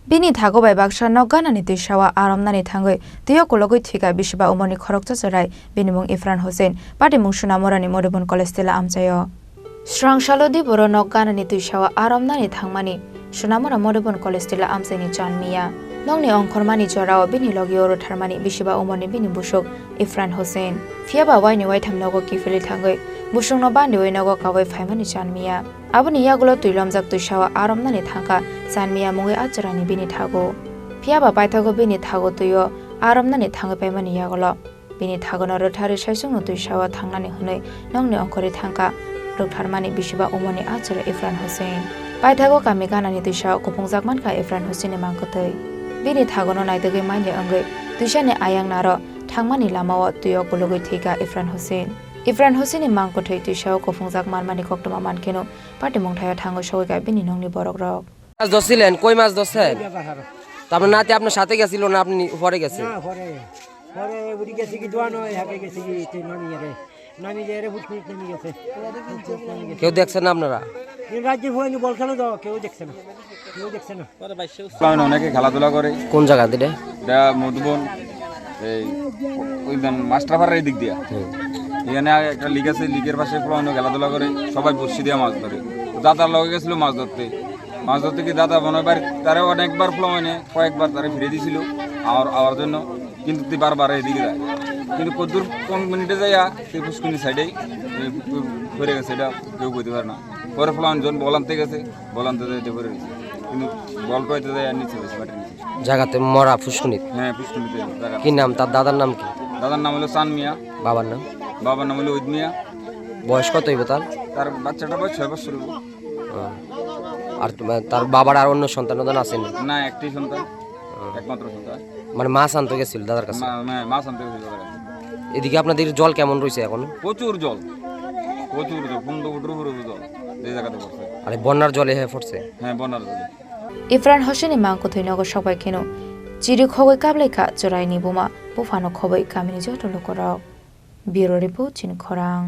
Bini Thagu by Baksa no Ganani Twisao Romnani thangwi Twio Kulugwi Thowikha Bisiba Omarni Khorang chacharai Bini mung Ifran Hussein Pati mung Morani Modibon Kolestela amchayo Srang Shalodi Boro no Ganani Twisao Romnani thangmani Sunamora Modibon Kolestela amchaini chanmiya Nongni Khormani Chwra Bini logioro tharmani Bisiba Omarni Bini busuk Ifran Hussein Fiaba waini waitam nogo kifili thangwi busuk no bandi wainago kawai phaimani chanmiya Abuni yagulo tuilomjak Twisao Romnani thangka sanmiya mungwe acharani Bini Thagu Fiaba paithago Bini Thagu Twio Romnani thangwe paimani yagulo Bini Thagu no rothari saisungno Twisao thangnani hunoi nongni ongkhori thangka rokharmani Bisiba Omarni achara Ifran Hussein paithago kami Ganani Twisao kuphungjak manka Ifran Hussein mangkotoi Bini Thagu no naidogoi maile angoi Twisane ayang naro thangmani lamao Twio Kulugwi Thowikha Ifran Hussein mangkothoi Twisao kuphungjak manmani koktoma mankeno Pati mungthaya thangoi Thowikha Bini nongni borok rok মাছ ধরছিলেন কই মাছ ধরছেন তারপর নাতি আপনার সাথে গেছিল না আপনি পরে গেছেন না পরে উড়ি গেছে কি দোয়ানো হাকে গেছে কি তে নামি যায় রে ফুটফুট নামি গেছে কেউ দেখছেন না আপনারা এই রাজ্যে হয়নি বল খেলো দাও কেউ দেখছে না পরে 22 অনেকে খেলাধুলা করে কোন জায়গা দিলে এটা মধুবন এই ওই মাস্টারপাড়ার এই দিক দিয়া এখানে একটা লিগ আছে লিগের পাশে পুরো খেলাধুলা করে সবাই বসি দিয়ে মাছ ধরে দাদার লগে গেছিল মাছ ধরতে কি দাদা মনে হয় তারা অনেকবার ফ্লোনে কয়েকবার তারা ফিরে দিয়েছিল আওয়ার জন্য কিন্তু তুই বারবার এদিকে যায় কিন্তু কদ্দুর কোন মিনিটে যাইয়া সেই পুষ্কুনি সাইডেই ফিরে গেছে এটা কেউ বলতে পারে না পরে ফ্লোন জন বল আনতে গেছে বল আনতে যাইতে পরে গেছে কিন্তু বল পাইতে যায় নিচে গেছে মাটির নিচে জায়গাতে মরা পুষ্কুনিত হ্যাঁ পুষ্কুনিতে কি নাম তার দাদার নাম কি দাদার নাম হলো চান মিয়া বাবার নাম হলো উদ মিয়া বয়স কত হইব তার বাচ্চাটা বয়স 6 বছর হইব আর তার বাবার আর অন্য সন্তান আছেন না একটাই সন্তান একমাত্র সন্তান মানে মাছ আনতে গেছিল দাদার কাছে মাছ আনতে গেছিল দাদার কাছে এদিকে আপনাদের জল কেমন রয়েছে এখন প্রচুর জল 15 ফুটের উপরে জল এই জায়গাতে পড়ছে আরে বন্যার জলে হয়ে পড়ছে হ্যাঁ বন্যার জলে Ifran Hussein mangkothoi nogo sabai kheno Chiri khogoi kableikha chorai ni buma bufano khoboi kamini joto lokorok Bureau Report Chini Khorang